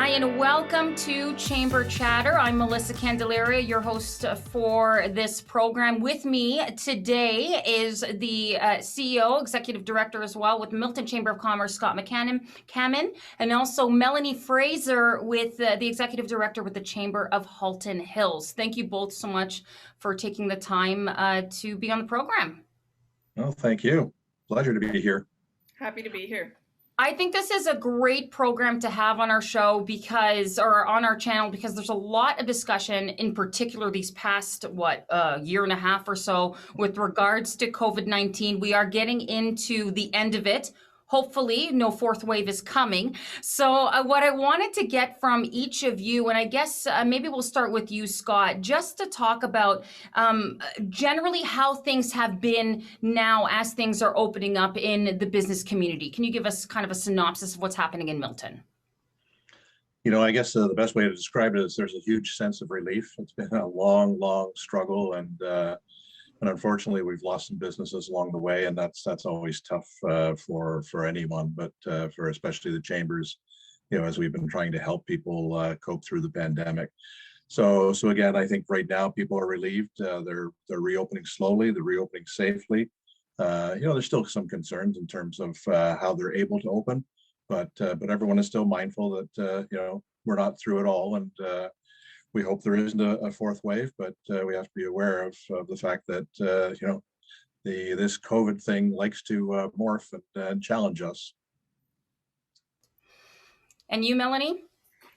Hi, and welcome to Chamber Chatter. I'm Melissa Candelaria, your host for this program. With me today is the CEO, Executive Director as well, with Milton Chamber of Commerce, Scott Cammon, and also Melanie Fraser with the Executive Director with the Chamber of Halton Hills. Thank you both so much for taking the time to be on the program. Well, thank you. Pleasure to be here. Happy to be here. I think this is a great program to have on our show or on our channel, because there's a lot of discussion, in particular these past, year and a half or so, with regards to COVID-19. We are getting into the end of it. Hopefully, no fourth wave is coming. So what I wanted to get from each of you, and I guess maybe we'll start with you, Scott, just to talk about generally how things have been now as things are opening up in the business community. Can you give us kind of a synopsis of what's happening in Milton? I guess the best way to describe it is there's a huge sense of relief. It's been a long, long struggle, and unfortunately, we've lost some businesses along the way, and that's always tough for anyone, but for especially the chambers, as we've been trying to help people cope through the pandemic. So again, I think right now people are relieved. They're reopening slowly, they're reopening safely. There's still some concerns in terms of how they're able to open, but everyone is still mindful that we're not through it all, and we hope there isn't a fourth wave, but we have to be aware of the fact that this COVID thing likes to morph and challenge us. And you, Melanie?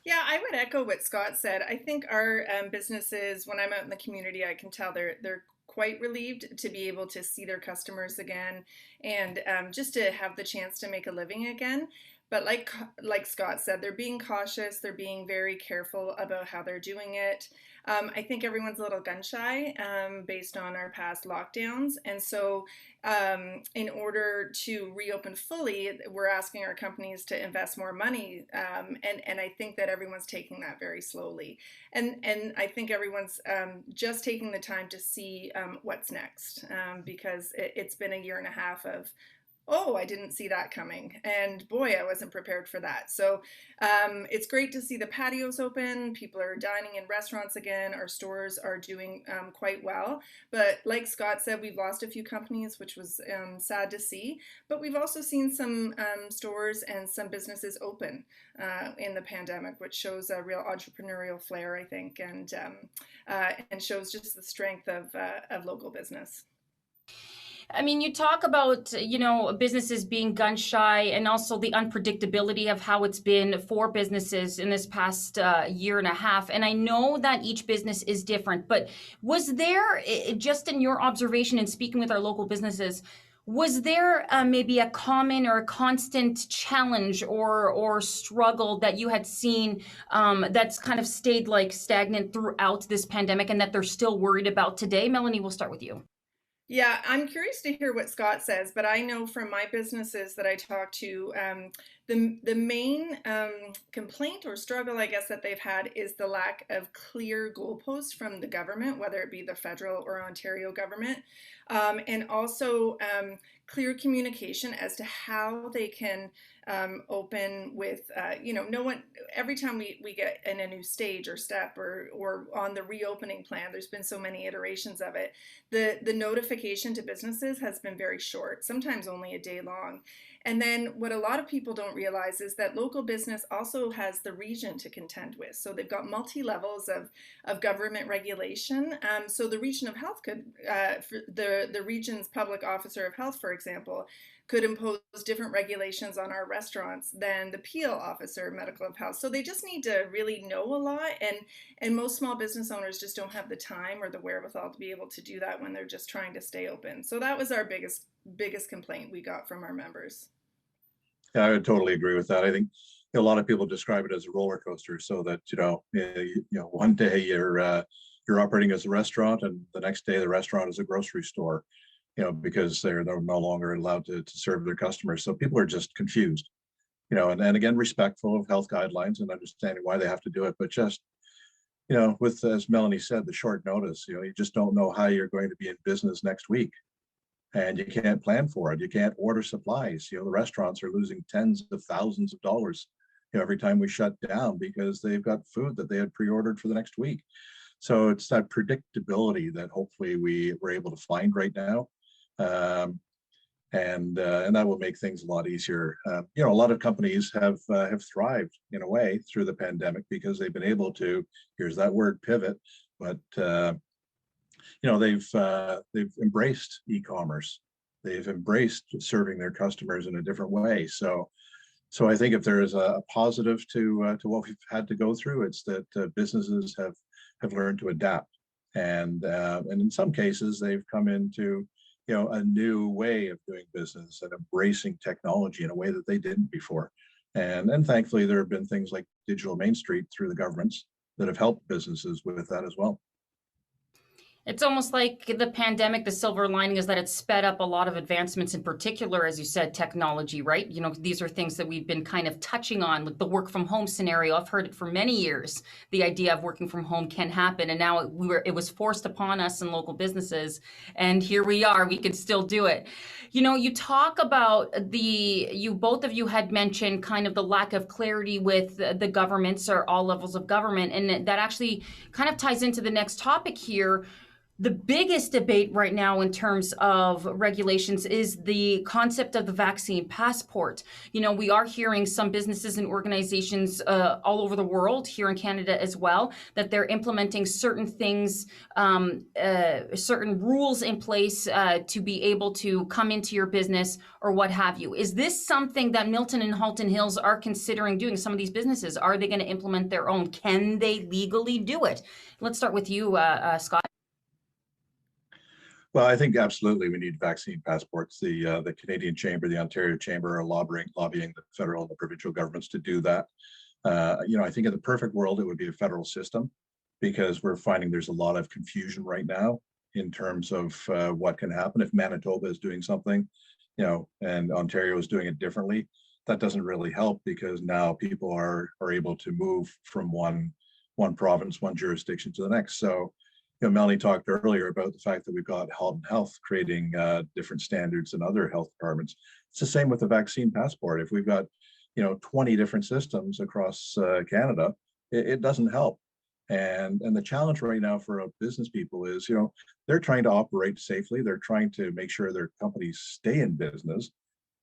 Yeah, I would echo what Scott said. I think our businesses, when I'm out in the community, I can tell they're quite relieved to be able to see their customers again, and just to have the chance to make a living again. But like Scott said, they're being cautious. They're being very careful about how they're doing it. I think everyone's a little gun shy based on our past lockdowns. And so in order to reopen fully, we're asking our companies to invest more money. And I think that everyone's taking that very slowly. And I think everyone's just taking the time to see what's next, because it's been a year and a half of, oh, I didn't see that coming. And boy, I wasn't prepared for that. So it's great to see the patios open. People are dining in restaurants again. Our stores are doing quite well. But like Scott said, we've lost a few companies, which was sad to see. But we've also seen some stores and some businesses open in the pandemic, which shows a real entrepreneurial flair, I think, and shows just the strength of local business. I mean, you talk about, businesses being gun shy, and also the unpredictability of how it's been for businesses in this past year and a half. And I know that each business is different, but was there, just in your observation and speaking with our local businesses, was there maybe a common or a constant challenge or struggle that you had seen that's kind of stayed stagnant throughout this pandemic and that they're still worried about today? Melanie, we'll start with you. Yeah, I'm curious to hear what Scott says, but I know from my businesses that I talk to, the main complaint or struggle, I guess, that they've had is the lack of clear goalposts from the government, whether it be the federal or Ontario government, and also clear communication as to how they can open with, no one, every time we get in a new stage or step or on the reopening plan, there's been so many iterations of it. The notification to businesses has been very short, sometimes only a day long. And then what a lot of people don't realize is that local business also has the region to contend with. So they've got multi-levels of government regulation. So the region of health could, the region's public officer of health, for example, could impose different regulations on our restaurants than the Peel officer medical of health. So they just need to really know a lot, and most small business owners just don't have the time or the wherewithal to be able to do that when they're just trying to stay open. So that was our biggest complaint we got from our members. Yeah, I would totally agree with that. I think a lot of people describe it as a roller coaster, so that one day you're operating as a restaurant, and the next day the restaurant is a grocery store. Because they're no longer allowed to serve their customers. So people are just confused, and again, respectful of health guidelines and understanding why they have to do it. But just, with, as Melanie said, the short notice, you just don't know how you're going to be in business next week. And you can't plan for it. You can't order supplies. The restaurants are losing tens of thousands of dollars every time we shut down because they've got food that they had pre-ordered for the next week. So it's that predictability that hopefully we're able to find right now. And that will make things a lot easier. A lot of companies have thrived in a way through the pandemic because they've been able to, here's that word, pivot, but they've embraced e-commerce. They've embraced serving their customers in a different way. So I think if there is a positive to what we've had to go through, it's that businesses have learned to adapt, and in some cases they've come into a new way of doing business and embracing technology in a way that they didn't before. And thankfully, there have been things like Digital Main Street through the governments that have helped businesses with that as well. It's almost like the pandemic, the silver lining is that it sped up a lot of advancements, in particular, as you said, technology, right? These are things that we've been kind of touching on, like the work from home scenario. I've heard it for many years. The idea of working from home can happen. And now it was forced upon us in local businesses. And here we are, we can still do it. You talk about you both of you had mentioned kind of the lack of clarity with the governments or all levels of government. And that actually kind of ties into the next topic here. The biggest debate right now in terms of regulations is the concept of the vaccine passport. We are hearing some businesses and organizations all over the world, here in Canada as well, that they're implementing certain things, certain rules in place to be able to come into your business or what have you. Is this something that Milton and Halton Hills are considering doing? Some of these businesses, are they going to implement their own? Can they legally do it? Let's start with you, Scott. Well, I think absolutely we need vaccine passports. The Canadian Chamber, the Ontario Chamber are lobbying the federal and the provincial governments to do that. I think in the perfect world, it would be a federal system, because we're finding there's a lot of confusion right now in terms of what can happen if Manitoba is doing something, and Ontario is doing it differently. That doesn't really help, because now people are able to move from one province, one jurisdiction to the next. So Melanie talked earlier about the fact that we've got Halton Health creating different standards than other health departments. It's the same with the vaccine passport. If we've got 20 different systems across Canada, it doesn't help. And the challenge right now for business people is, they're trying to operate safely. They're trying to make sure their companies stay in business,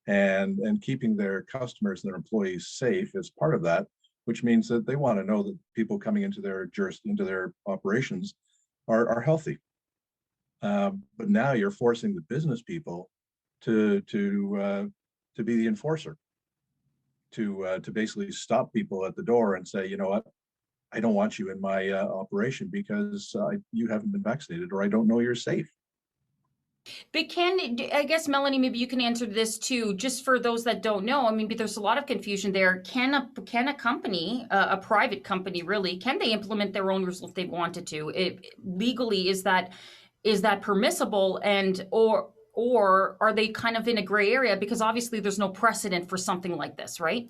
and keeping their customers and their employees safe is part of that, which means that they want to know that people coming into their operations are healthy. But now you're forcing the business people to be the enforcer, to basically stop people at the door and say, you know what, I don't want you in my operation because you haven't been vaccinated, or I don't know you're safe. But I guess, Melanie, maybe you can answer this too, just for those that don't know. I mean, but there's a lot of confusion there. Can a company, a private company really, can they implement their own rules if they wanted to? Legally, is that permissible, or are they kind of in a gray area? Because obviously there's no precedent for something like this, right?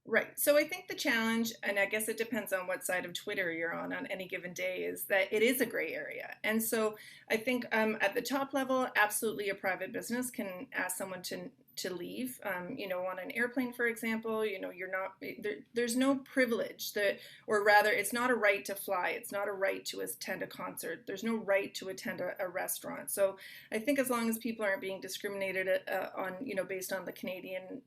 Right. So I think the challenge, and I guess it depends on what side of Twitter you're on any given day, is that it is a gray area. And so I think at the top level, absolutely a private business can ask someone to leave, on an airplane, for example. You're not there's no privilege or rather, it's not a right to fly. It's not a right to attend a concert. There's no right to attend a restaurant. So I think as long as people aren't being discriminated on, based on the Canadian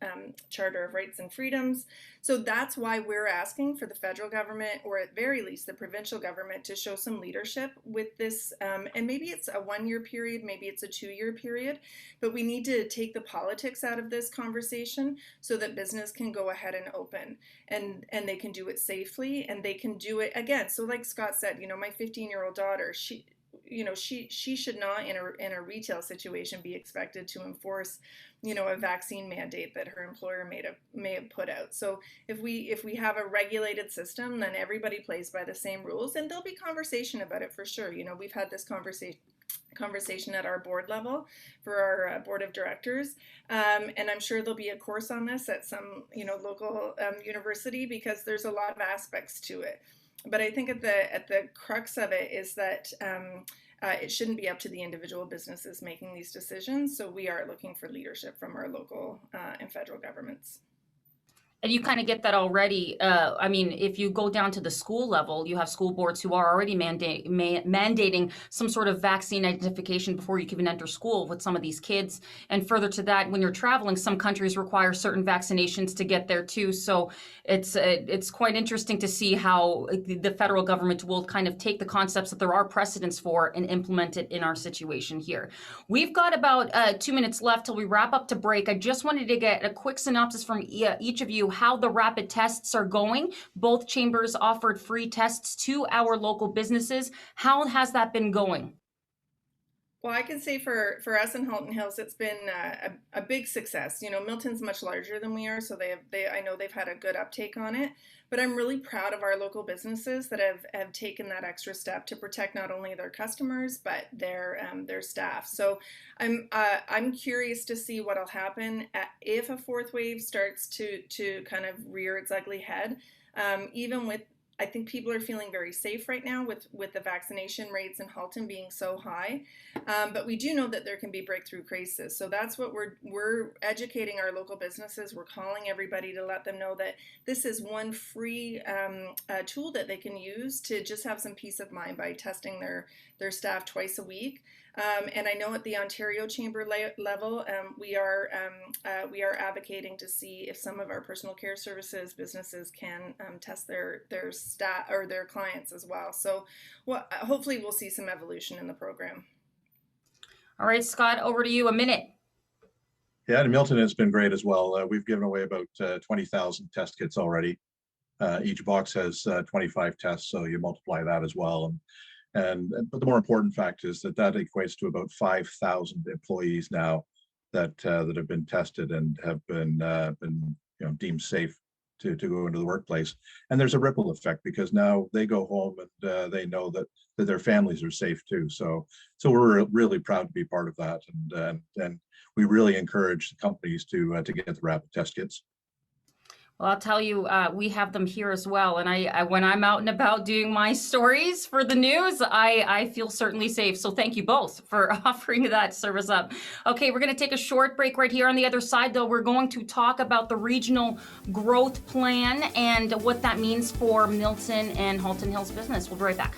Charter of Rights and Freedoms. So that's why we're asking for the federal government, or at very least the provincial government, to show some leadership with this. And maybe it's a 1-year period, maybe it's a 2-year period, but we need to take the politics out of this conversation so that business can go ahead and open, and they can do it safely, and they can do it again. So like Scott said, my 15-year-old daughter, she should not in a retail situation be expected to enforce a vaccine mandate that her employer may have put out. So if we have a regulated system, then everybody plays by the same rules, and there'll be conversation about it for sure. We've had this conversation at our board level for our board of directors, and I'm sure there'll be a course on this at some local university, because there's a lot of aspects to it. But I think at the crux of it is that it shouldn't be up to the individual businesses making these decisions. So we are looking for leadership from our local and federal governments. And you kind of get that already. I mean, if you go down to the school level, you have school boards who are already mandating some sort of vaccine identification before you can even enter school with some of these kids. And further to that, when you're traveling, some countries require certain vaccinations to get there too. So it's quite interesting to see how the federal government will kind of take the concepts that there are precedents for and implement it in our situation here. We've got about 2 minutes left till we wrap up to break. I just wanted to get a quick synopsis from each of you how the rapid tests are going. Both chambers offered free tests to our local businesses. How has that been going? Well, I can say for us in Halton Hills, it's been a big success. You know, Milton's much larger than we are, so I know they've had a good uptake on it. But I'm really proud of our local businesses that have taken that extra step to protect not only their customers but their staff. So I'm curious to see what'll happen if a fourth wave starts to kind of rear its ugly head. Even with I think people are feeling very safe right now with the vaccination rates in Halton being so high, but we do know that there can be breakthrough cases. So that's what we're educating our local businesses. We're calling everybody to let them know that this is one free tool that they can use to just have some peace of mind by testing their staff twice a week. And I know at the Ontario Chamber level, we are advocating to see if some of our personal care services businesses can test their staff or their clients as well. So, hopefully, we'll see some evolution in the program. All right, Scott, over to you. A minute. Yeah, and Milton has been great as well. We've given away about 20,000 test kits already. Each box has 25 tests, so you multiply that as well. But the more important fact is that equates to about 5,000 employees now that have been tested and have been deemed safe to go into the workplace. And there's a ripple effect because now they go home and they know that their families are safe too. So we're really proud to be part of that, and we really encourage the companies to get the rapid test kits. Well, I'll tell you, we have them here as well. And I when I'm out and about doing my stories for the news, I feel certainly safe. So thank you both for offering that service up. Okay, we're going to take a short break right here. On the other side, though, we're going to talk about the regional growth plan and what that means for Milton and Halton Hills business. We'll be right back.